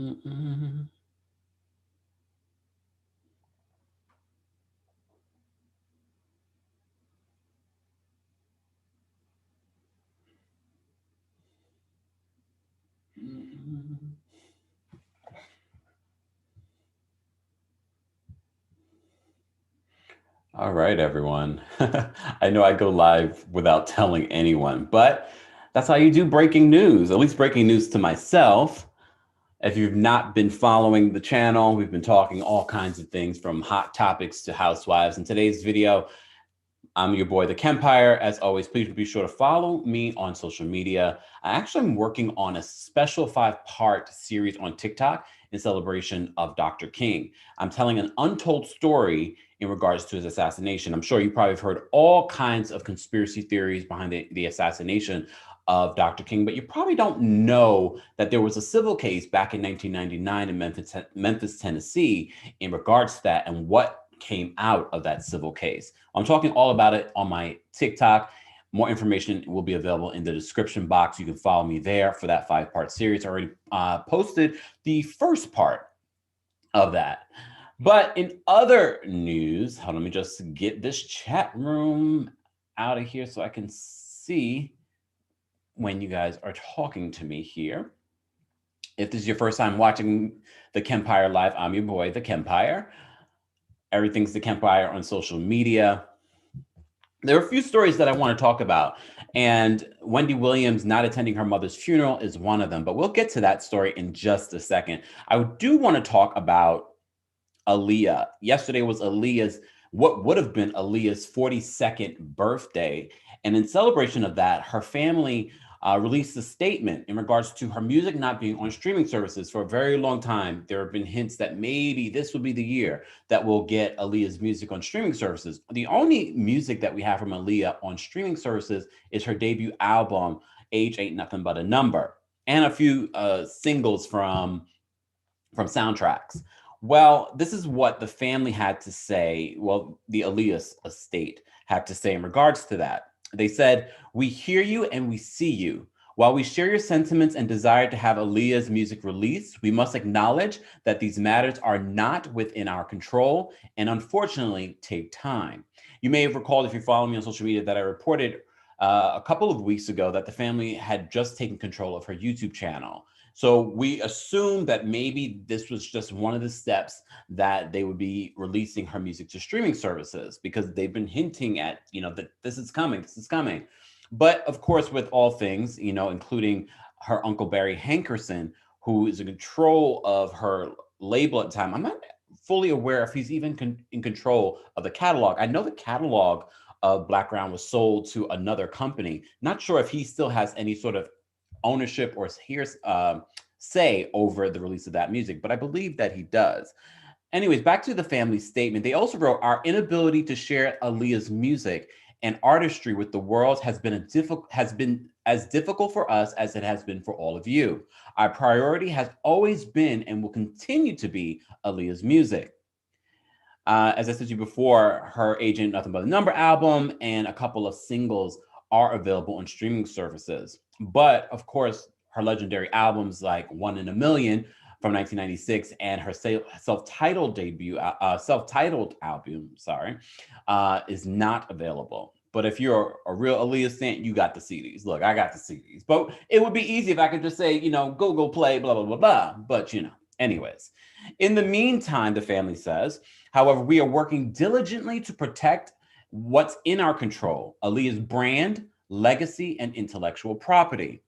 All right, everyone. I know I go live without telling anyone, but that's how you do breaking news, at least breaking news to myself. If you've not been following the channel, we've been talking all kinds of things from hot topics to housewives. In today's video, I'm your boy, TheKempire. As always, please be sure to follow me on social media. I actually am working on a special 5-part series on TikTok in celebration of Dr. King. I'm telling an untold story in regards to his assassination. I'm sure you probably have heard all kinds of conspiracy theories behind the assassination of Dr. King, but you probably don't know that there was a civil case back in 1999 in Memphis, Tennessee, in regards to that and what came out of that civil case. I'm talking all about it on my TikTok. More information will be available in the description box. You can follow me there for that 5-part series. I already posted the first part of that. But in other news, hold on, let me just get this chat room out of here so I can see when you guys are talking to me here. If this is your first time watching the KEMPIRE live, I'm your boy, TheKempire. Everything's TheKempire on social media. There are a few stories that I want to talk about, and Wendy Williams not attending her mother's funeral is one of them, but we'll get to that story in just a second. I do want to talk about Aaliyah. Yesterday was what would have been Aaliyah's 42nd birthday, and in celebration of that, her family released a statement in regards to her music not being on streaming services for a very long time. There have been hints that maybe this will be the year that we'll get Aaliyah's music on streaming services. The only music that we have from Aaliyah on streaming services is her debut album, Age Ain't Nothing But a Number, and a few singles from soundtracks. Well, this is what the family had to say. Well, the Aaliyah estate had to say in regards to that. They said, "We hear you and we see you. While we share your sentiments and desire to have Aaliyah's music released, we must acknowledge that these matters are not within our control and unfortunately take time." You may have recalled, if you follow me on social media, that I reported a couple of weeks ago that the family had just taken control of her YouTube channel. So we assumed that maybe this was just one of the steps that they would be releasing her music to streaming services, because they've been hinting at, that this is coming, this is coming. But of course, with all things, including her uncle Barry Hankerson, who is in control of her label at the time. I'm not fully aware if he's even in control of the catalog. I know the catalog of Blackground was sold to another company. Not sure if he still has any sort of ownership or say over the release of that music, but I believe that he does. Anyways, back to the family statement. They also wrote, "Our inability to share Aaliyah's music and artistry with the world has been as difficult for us as it has been for all of you. Our priority has always been and will continue to be Aaliyah's music." As I said to you before, her Age Ain't Nothing But a Number album and a couple of singles are available on streaming services. But of course, her legendary albums like One in a Million from 1996 and her self-titled album, is not available. But if you're a real Aaliyah fan, you got the CDs. Look, I got the CDs. But it would be easy if I could just say, go play, blah, blah, blah, blah. But, anyways. In the meantime, the family says, however, we are working diligently to protect what's in our control: Aaliyah's brand, legacy, and intellectual property.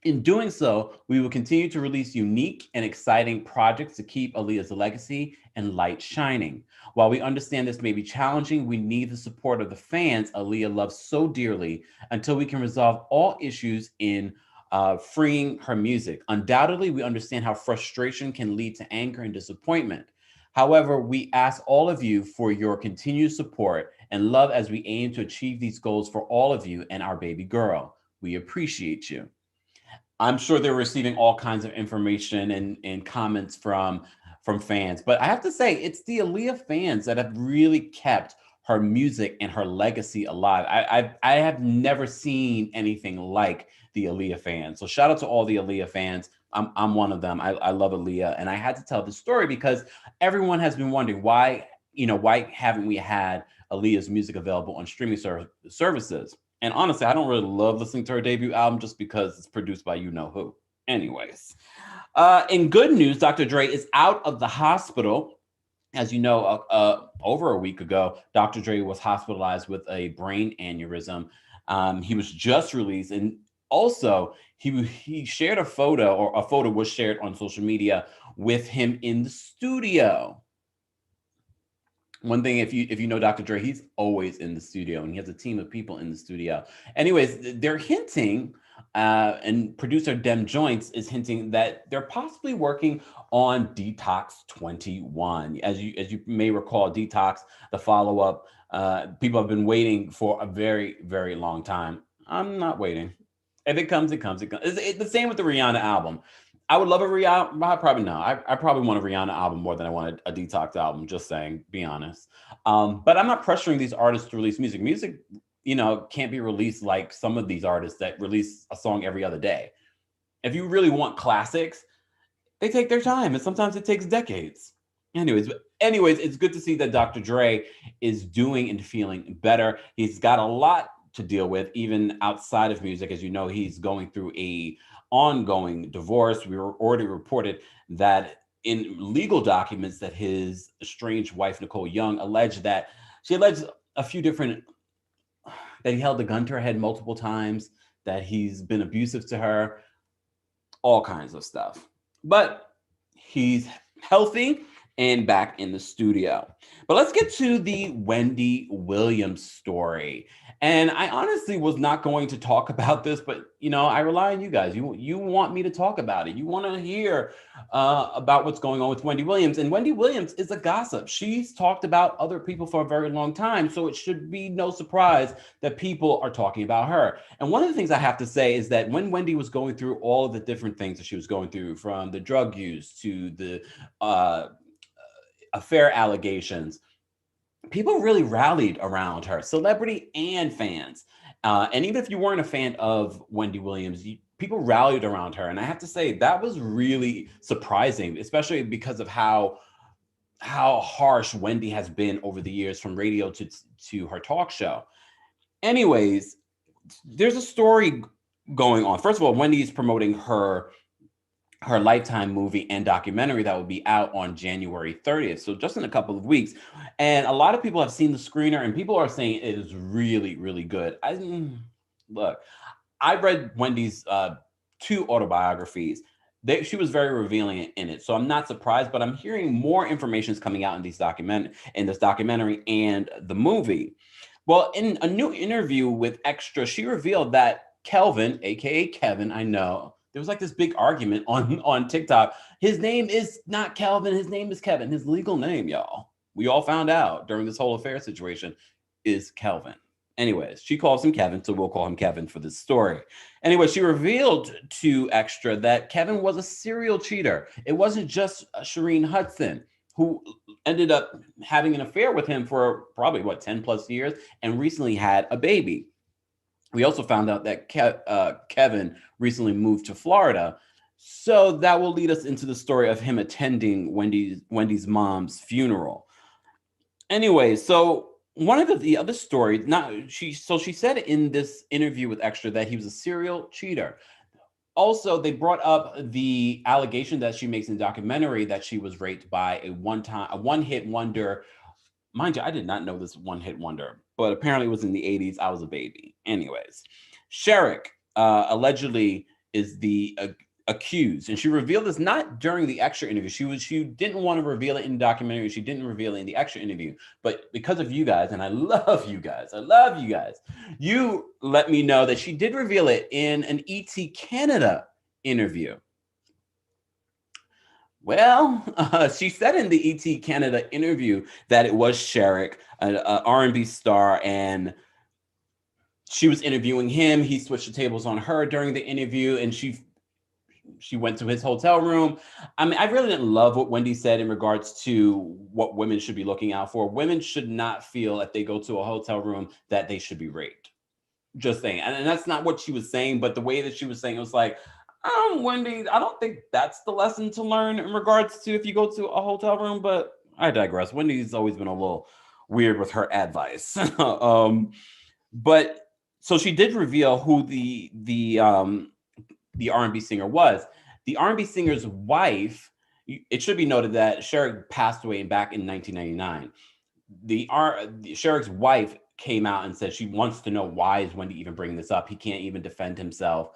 In doing so, we will continue to release unique and exciting projects to keep Aaliyah's legacy and light shining. While we understand this may be challenging, we need the support of the fans Aaliyah loves so dearly until we can resolve all issues in freeing her music. Undoubtedly, we understand how frustration can lead to anger and disappointment. However, we ask all of you for your continued support and love as we aim to achieve these goals for all of you and our baby girl. We appreciate you. I'm sure they're receiving all kinds of information and comments from fans, but I have to say, it's the Aaliyah fans that have really kept her music and her legacy alive. I have never seen anything like the Aaliyah fans. So shout out to all the Aaliyah fans. I'm one of them. I love Aaliyah, and I had to tell this story because everyone has been wondering why, why haven't we had Aaliyah's music available on streaming services? And honestly, I don't really love listening to her debut album just because it's produced by you know who. Anyways, in good news, Dr. Dre is out of the hospital. As you know, over a week ago, Dr. Dre was hospitalized with a brain aneurysm. He was just released, and also he shared a photo, or a photo was shared on social media with him in the studio. One thing, if you know Dr. Dre, he's always in the studio, and he has a team of people in the studio. Anyways, they're hinting, and producer Dem Joints is hinting that they're possibly working on Detox 21. As you may recall, Detox, the follow up, people have been waiting for a very, very long time. I'm not waiting. If it comes, it comes. It comes. It's the same with the Rihanna album. I would love a Rihanna. Probably no. I probably want a Rihanna album more than I want a Detox album. Just saying, be honest. But I'm not pressuring these artists to release music. Music, can't be released like some of these artists that release a song every other day. If you really want classics, they take their time, and sometimes it takes decades. Anyways, it's good to see that Dr. Dre is doing and feeling better. He's got a lot to deal with, even outside of music. As you know, he's going through a ongoing divorce. We were already reported that in legal documents that his estranged wife, Nicole Young, alleged a few different, that he held a gun to her head multiple times, that he's been abusive to her, all kinds of stuff. But he's healthy and back in the studio. But let's get to the Wendy Williams story. And I honestly was not going to talk about this, but I rely on you guys. You want me to talk about it. You want to hear about what's going on with Wendy Williams. And Wendy Williams is a gossip. She's talked about other people for a very long time, so it should be no surprise that people are talking about her. And one of the things I have to say is that when Wendy was going through all of the different things that she was going through, from the drug use to the affair allegations, people really rallied around her, celebrity and fans. And even if you weren't a fan of Wendy Williams, people rallied around her. And I have to say, that was really surprising, especially because of how harsh Wendy has been over the years, from radio to her talk show. Anyways, there's a story going on. First of all, Wendy's promoting her Lifetime movie and documentary that will be out on January 30th. So just in a couple of weeks. And a lot of people have seen the screener, and people are saying it is really, really good. Look, I read Wendy's 2 autobiographies. She was very revealing in it. So I'm not surprised, but I'm hearing more information is coming out in this documentary and the movie. Well, in a new interview with Extra, she revealed that Kelvin, aka Kevin, I know, there was like this big argument on TikTok. His name is not Kelvin. His name is Kevin. His legal name, y'all, we all found out during this whole affair situation, is Kelvin. Anyways, she calls him Kevin, so we'll call him Kevin for this story. Anyway, she revealed to Extra that Kevin was a serial cheater. It wasn't just Shireen Hudson, who ended up having an affair with him for probably, 10 plus years, and recently had a baby. We also found out that Kevin recently moved to Florida. So that will lead us into the story of him attending Wendy's mom's funeral. Anyway, so one of the other stories, she said in this interview with Extra that he was a serial cheater. Also, they brought up the allegation that she makes in the documentary that she was raped by a one-hit wonder. Mind you, I did not know this one-hit wonder, but apparently it was in the 80s. I was a baby. Anyways, Sherrick allegedly is the accused, and she revealed this not during the Extra interview. She didn't want to reveal it in the documentary. She didn't reveal it in the Extra interview, but because of you guys, and I love you guys, you let me know that she did reveal it in an ET Canada interview. Well, she said in the ET Canada interview that it was Sherrick, an R&B star, and she was interviewing him. He switched the tables on her during the interview, and she went to his hotel room. I mean, I really didn't love what Wendy said in regards to what women should be looking out for. Women should not feel if they go to a hotel room that they should be raped. Just saying. And that's not what she was saying, but the way that she was saying, it was like, Wendy, I don't think that's the lesson to learn in regards to if you go to a hotel room, but I digress. Wendy's always been a little weird with her advice. But so she did reveal who the R&B singer was. The R&B singer's wife, it should be noted that Sherrick passed away back in 1999. Sherrick's wife came out and said she wants to know why is Wendy even bringing this up. He can't even defend himself.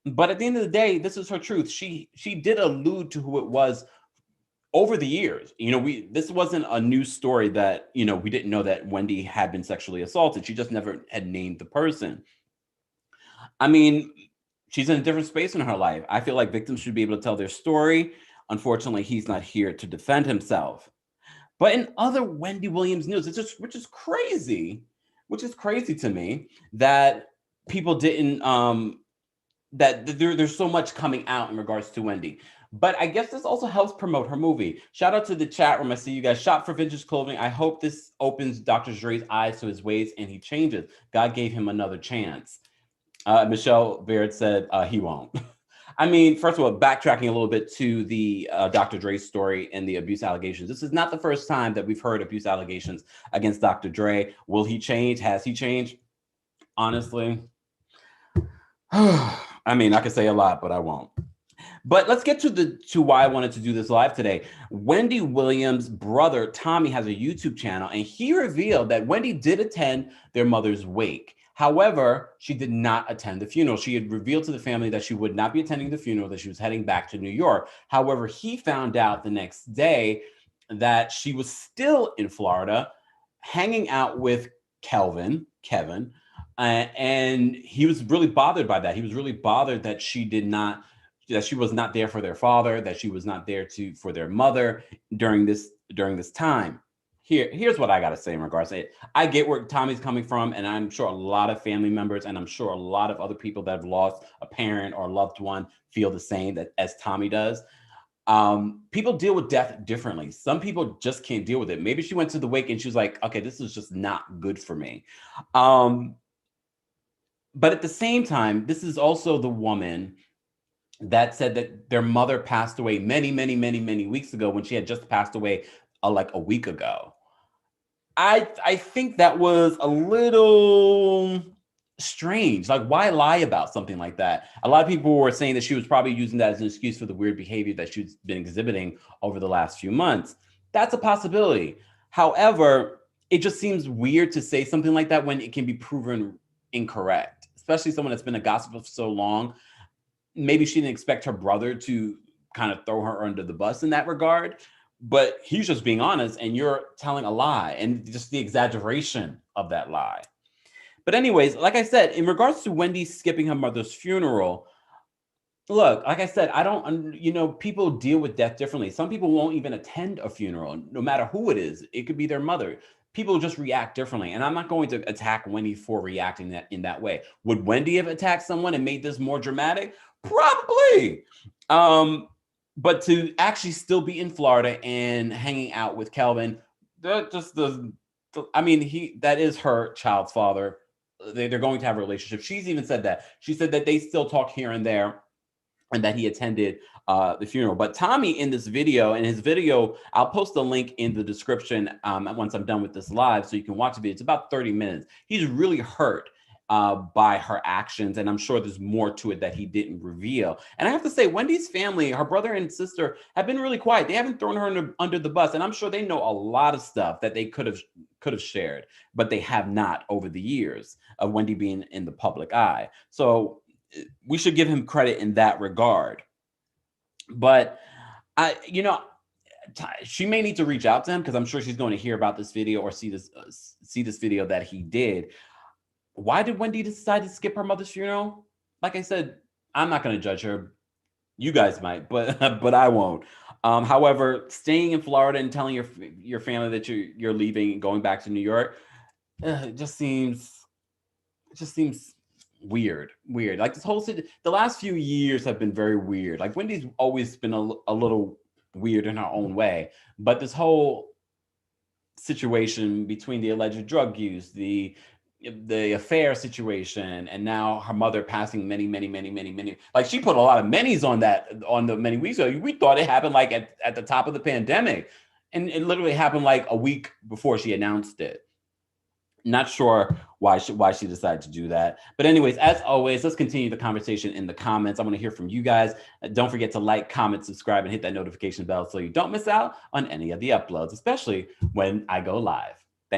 But at the end of the day, this is her truth. She did allude to who it was over the years. This wasn't a new story that, we didn't know that Wendy had been sexually assaulted. She just never had named the person. I mean, she's in a different space in her life. I feel like victims should be able to tell their story. Unfortunately, he's not here to defend himself. But in other Wendy Williams news, which is crazy to me that people didn't that there's so much coming out in regards to Wendy. But I guess this also helps promote her movie. Shout out to the chat room. I see you guys. Shop for vintage clothing. I hope this opens Dr. Dre's eyes to his ways and he changes. God gave him another chance. Michelle Baird said he won't. I mean, first of all, backtracking a little bit to the Dr. Dre story and the abuse allegations. This is not the first time that we've heard abuse allegations against Dr. Dre. Will he change? Has he changed? Honestly, I mean, I could say a lot, but I won't. But let's get to why I wanted to do this live today. Wendy Williams' brother, Tommy, has a YouTube channel, and he revealed that Wendy did attend their mother's wake. However, she did not attend the funeral. She had revealed to the family that she would not be attending the funeral, that she was heading back to New York. However, he found out the next day that she was still in Florida, hanging out with Kevin, and he was really bothered by that. He was really bothered that she was not there for their father, that she was not there for their mother during this time. Here's what I got to say in regards to it. I get where Tommy's coming from, and I'm sure a lot of family members, and I'm sure a lot of other people that have lost a parent or a loved one feel the same as Tommy does. People deal with death differently. Some people just can't deal with it. Maybe she went to the wake and she was like, okay, this is just not good for me. But at the same time, this is also the woman that said that their mother passed away many, many, many, many weeks ago when she had just passed away like a week ago. I think that was a little strange. Like, why lie about something like that? A lot of people were saying that she was probably using that as an excuse for the weird behavior that she's been exhibiting over the last few months. That's a possibility. However, it just seems weird to say something like that when it can be proven incorrect, especially someone that's been a gossip for so long. Maybe she didn't expect her brother to kind of throw her under the bus in that regard, but he's just being honest and you're telling a lie, and just the exaggeration of that lie. But anyways, like I said, in regards to Wendy skipping her mother's funeral, look, like I said, I don't, people deal with death differently. Some people won't even attend a funeral, no matter who it is. It could be their mother. People just react differently. And I'm not going to attack Wendy for reacting in that way. Would Wendy have attacked someone and made this more dramatic? Probably. But to actually still be in Florida and hanging out with Kelvin, that just doesn't, I mean, that is her child's father. They're going to have a relationship. She's even said that. She said that they still talk here and there, and that he attended the funeral. But Tommy, in this video, I'll post a link in the description once I'm done with this live, so you can watch the video. It's about 30 minutes. He's really hurt by her actions, and I'm sure there's more to it that he didn't reveal. And I have to say, Wendy's family, her brother and sister, have been really quiet. They haven't thrown her under the bus, and I'm sure they know a lot of stuff that they could have shared, but they have not over the years of Wendy being in the public eye. So we should give him credit in that regard. But she may need to reach out to him, because I'm sure she's going to hear about this video or see this video that he did. Why did Wendy decide to skip her mother's funeral? Like I said, I'm not going to judge her. You guys might, but I won't. However, staying in Florida and telling your family that you're leaving and going back to New York, it just seems weird. Like this whole the last few years have been very weird. Like Wendy's always been a little weird in her own way, but this whole situation between the alleged drug use, the the affair situation, and now her mother passing many, like she put a lot of many's on the many weeks ago. We thought it happened like at the top of the pandemic, and it literally happened like a week before she announced it. Not sure why she decided to do that. But anyways, as always, let's continue the conversation in the comments. I want to hear from you guys. Don't forget to like, comment, subscribe, and hit that notification bell so you don't miss out on any of the uploads, especially when I go live.